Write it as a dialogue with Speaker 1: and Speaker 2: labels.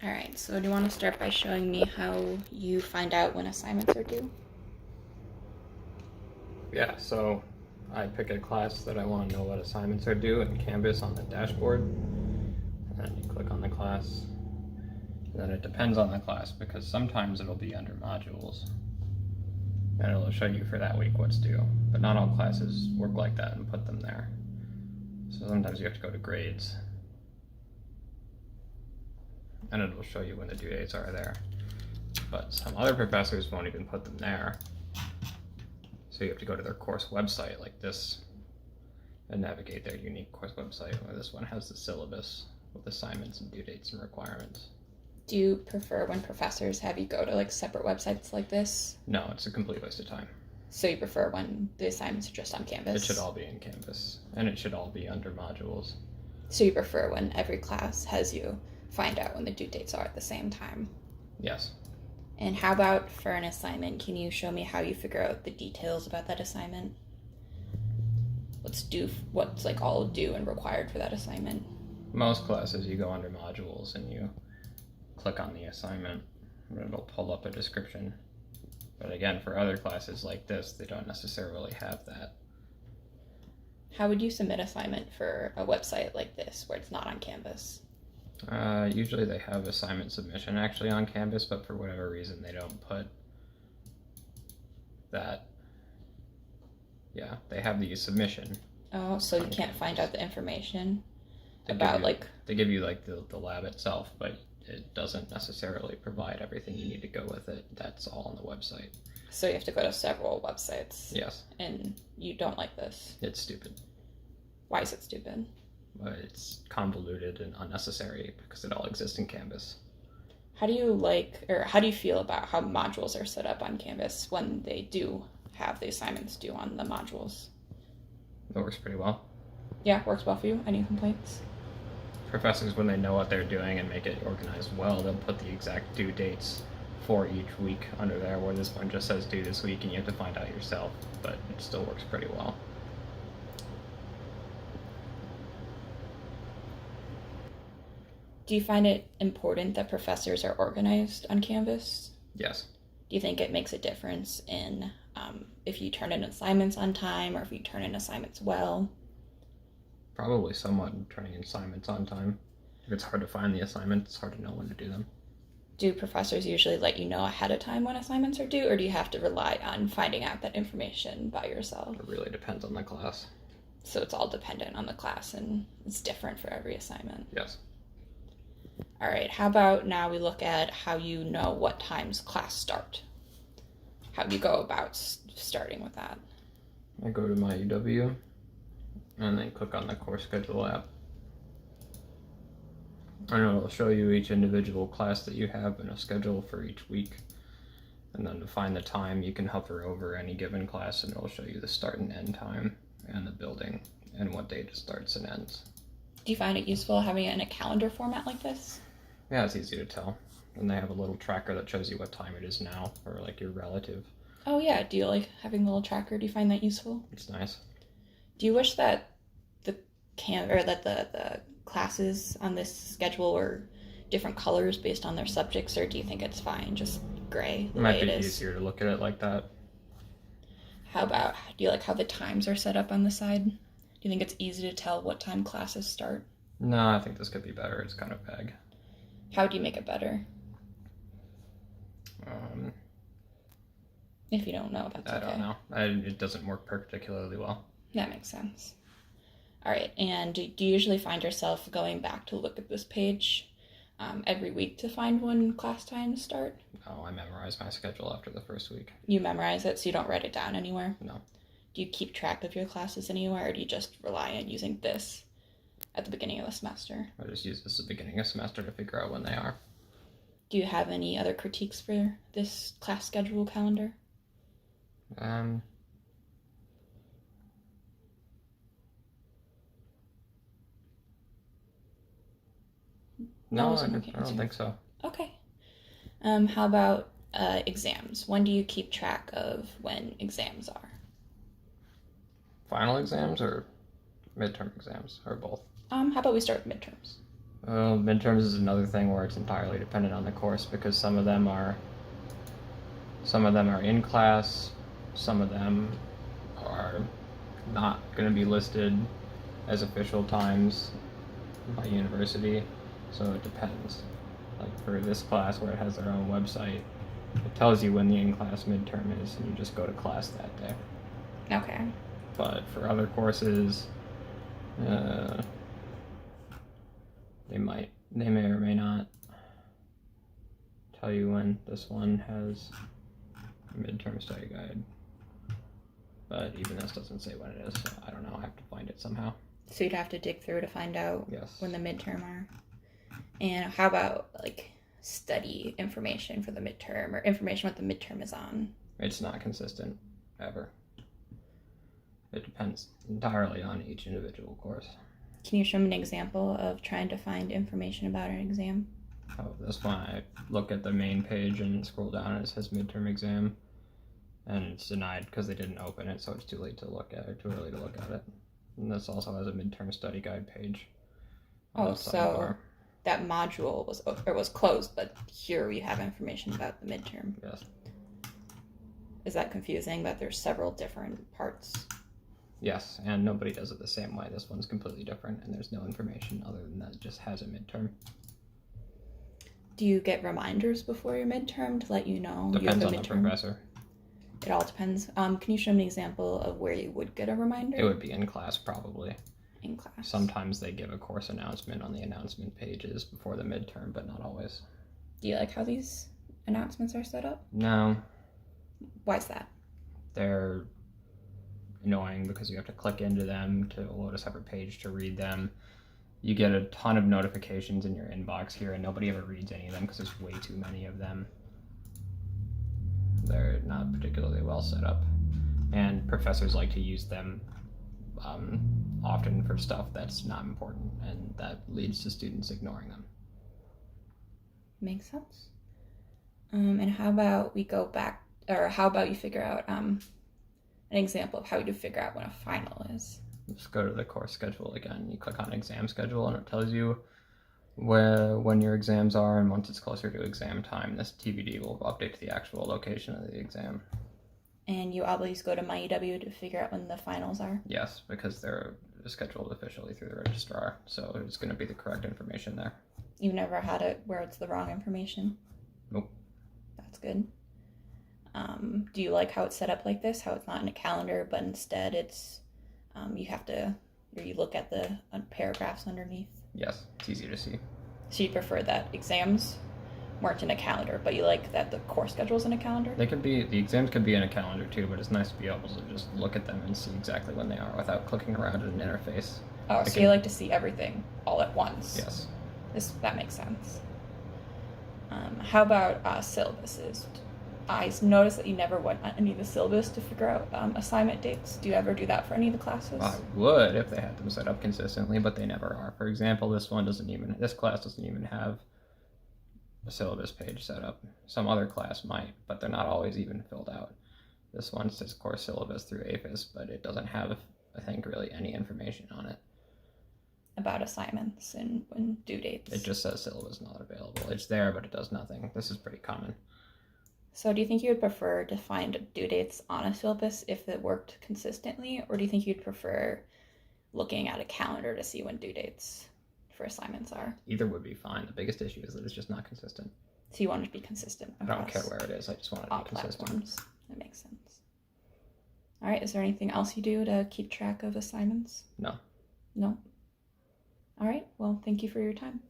Speaker 1: All right, so do you want to start by showing me how you find out when assignments are due?
Speaker 2: Yeah, so I pick a class that I want to know what assignments are due in Canvas on the dashboard. And then you click on the class. And then it depends on the class because sometimes it'll be under modules. And it'll show you for that week what's due. But not all classes work like that and put them there. So sometimes you have to go to grades. And it'll show you when the due dates are there. But some other professors won't even put them there. So you have to go to their course website like this and navigate their unique course website, where this one has the syllabus with assignments and due dates and requirements.
Speaker 1: Do you prefer when professors have you go to like separate websites like this?
Speaker 2: No, it's a complete waste of time.
Speaker 1: So you prefer when the assignments are just on Canvas?
Speaker 2: It should all be in Canvas, and it should all be under modules.
Speaker 1: So you prefer when every class has you find out when the due dates are at the same time?
Speaker 2: Yes.
Speaker 1: And how about for an assignment, can you show me how you figure out the details about that assignment? What's like all due and required for that assignment?
Speaker 2: Most classes you go under modules and you click on the assignment and it'll pull up a description. But again, for other classes like this, they don't necessarily have that.
Speaker 1: How would you submit assignment for a website like this where it's not on Canvas?
Speaker 2: Usually they have assignment submission actually on Canvas, but for whatever reason they don't put that. Yeah, they have the submission.
Speaker 1: Oh, so you can't find out the information
Speaker 2: They
Speaker 1: about
Speaker 2: give you, they give you like the lab itself, but it doesn't necessarily provide everything you need to go with it. That's all on the website.
Speaker 1: So you have to go to several websites.
Speaker 2: Yes.
Speaker 1: And you don't like this.
Speaker 2: It's stupid.
Speaker 1: Why is it stupid?
Speaker 2: But it's convoluted and unnecessary because it all exists in Canvas.
Speaker 1: How do you feel about how modules are set up on Canvas when they do have the assignments due on the modules?
Speaker 2: It works pretty well.
Speaker 1: Yeah, works well for you. Any complaints?
Speaker 2: Professors, when they know what they're doing and make it organized well, they'll put the exact due dates for each week under there, where this one just says due this week and you have to find out yourself, but it still works pretty well.
Speaker 1: Do you find it important that professors are organized on Canvas?
Speaker 2: Yes.
Speaker 1: Do you think it makes a difference in if you turn in assignments on time or if you turn in assignments well?
Speaker 2: Probably somewhat in turning in assignments on time. If it's hard to find the assignments, it's hard to know when to do them.
Speaker 1: Do professors usually let you know ahead of time when assignments are due, or do you have to rely on finding out that information by yourself?
Speaker 2: It really depends on the class.
Speaker 1: So it's all dependent on the class and it's different for every assignment.
Speaker 2: Yes.
Speaker 1: All right, how about now we look at how you know what times class start? How do you go about starting with that?
Speaker 2: I go to my UW and then click on the course schedule app. And it'll show you each individual class that you have and a schedule for each week. And then to find the time, you can hover over any given class and it'll show you the start and end time and the building and what date it starts and ends.
Speaker 1: Do you find it useful having it in a calendar format like this?
Speaker 2: Yeah, it's easy to tell. And they have a little tracker that shows you what time it is now for like your relative.
Speaker 1: Oh yeah, do you like having a little tracker? Do you find that useful?
Speaker 2: It's nice.
Speaker 1: Do you wish that the classes on this schedule were different colors based on their subjects, or do you think it's fine, just gray
Speaker 2: It might be easier to look at it like that.
Speaker 1: How about, do you like how the times are set up on the side? Do you think it's easy to tell what time classes start?
Speaker 2: No, I think this could be better. It's kind of vague.
Speaker 1: How do you make it better? If you don't know, that's okay.
Speaker 2: I don't know. It doesn't work particularly well.
Speaker 1: That makes sense. All right, and do you usually find yourself going back to look at this page every week to find when class times start?
Speaker 2: No, I memorize my schedule after the first week.
Speaker 1: You memorize it, so you don't write it down anywhere?
Speaker 2: No.
Speaker 1: Do you keep track of your classes anywhere, or do you just rely on using this at the beginning of the semester?
Speaker 2: I just use this at the beginning of semester to figure out when they are.
Speaker 1: Do you have any other critiques for this class schedule calendar?
Speaker 2: No, I don't think so.
Speaker 1: Okay. How about exams? When do you keep track of when exams are?
Speaker 2: Final exams or midterm exams, or both?
Speaker 1: How about we start with midterms?
Speaker 2: Midterms is another thing where it's entirely dependent on the course, because some of them are in class, some of them are not going to be listed as official times by university, so it depends. Like for this class where it has their own website, it tells you when the in-class midterm is, and you just go to class that day.
Speaker 1: Okay.
Speaker 2: But for other courses, they may or may not tell you when. This one has a midterm study guide, but even this doesn't say when it is, so I don't know. I have to find it somehow.
Speaker 1: So you'd have to dig through to find out
Speaker 2: Yes.
Speaker 1: when the midterm are. And how about like study information for the midterm or information what the midterm is on?
Speaker 2: It's not consistent ever. It depends entirely on each individual course.
Speaker 1: Can you show me an example of trying to find information about an exam?
Speaker 2: Oh, this one, I look at the main page and scroll down and it says midterm exam, and it's denied because they didn't open it, so it's too late to look at it, too early to look at it. And this also has a midterm study guide page.
Speaker 1: Oh, so that module was closed, but here we have information about the midterm.
Speaker 2: Yes.
Speaker 1: Is that confusing that there's several different parts?
Speaker 2: Yes, and nobody does it the same way. This one's completely different, and there's no information other than that it just has a midterm.
Speaker 1: Do you get reminders before your midterm to let you know
Speaker 2: Depends
Speaker 1: you have a
Speaker 2: on
Speaker 1: midterm?
Speaker 2: the professor.
Speaker 1: It all depends. Can you show me an example of where you would get a reminder?
Speaker 2: It would be in class, probably.
Speaker 1: In class.
Speaker 2: Sometimes they give a course announcement on the announcement pages before the midterm, but not always.
Speaker 1: Do you like how these announcements are set up?
Speaker 2: No.
Speaker 1: Why is that?
Speaker 2: They're annoying because you have to click into them to load a separate page to read them. You get a ton of notifications in your inbox here, and nobody ever reads any of them because there's way too many of them. They're not particularly well set up, and professors like to use them often for stuff that's not important, and that leads to students ignoring them.
Speaker 1: Makes sense. And how about we go back, or how about you figure out an example of how you figure out when a final is?
Speaker 2: Just go to the course schedule again. You click on exam schedule, and it tells you when your exams are, and once it's closer to exam time, this TBD will update to the actual location of the exam.
Speaker 1: And you always go to MyEW to figure out when the finals are?
Speaker 2: Yes, because they're scheduled officially through the registrar, so it's going to be the correct information there.
Speaker 1: You've never had it where it's the wrong information?
Speaker 2: Nope.
Speaker 1: That's good. Do you like how it's set up like this? How it's not in a calendar, but instead it's you look at the paragraphs underneath?
Speaker 2: Yes, it's easy to see.
Speaker 1: So you prefer that exams weren't in a calendar, but you like that the course schedule's in a calendar?
Speaker 2: The exams could be in a calendar too, but it's nice to be able to just look at them and see exactly when they are without clicking around in an interface.
Speaker 1: Oh, so you like to see everything all at once?
Speaker 2: Yes.
Speaker 1: That makes sense. How about syllabuses? I noticed that you never went on any of the syllabus to figure out assignment dates. Do you ever do that for any of the classes?
Speaker 2: I would if they had them set up consistently, but they never are. For example, this class doesn't even have a syllabus page set up. Some other class might, but they're not always even filled out. This one says course syllabus through APHIS, but it doesn't have, I think, really any information on it.
Speaker 1: About assignments and when due dates?
Speaker 2: It just says syllabus not available. It's there, but it does nothing. This is pretty common.
Speaker 1: So do you think you would prefer to find due dates on a syllabus if it worked consistently, or do you think you'd prefer looking at a calendar to see when due dates for assignments are?
Speaker 2: Either would be fine. The biggest issue is that it's just not consistent.
Speaker 1: So you want it to be consistent across
Speaker 2: I don't care where it is. I just want it to be consistent.
Speaker 1: Platforms. That makes sense. All right. Is there anything else you do to keep track of assignments?
Speaker 2: No.
Speaker 1: No. All right. Well, thank you for your time.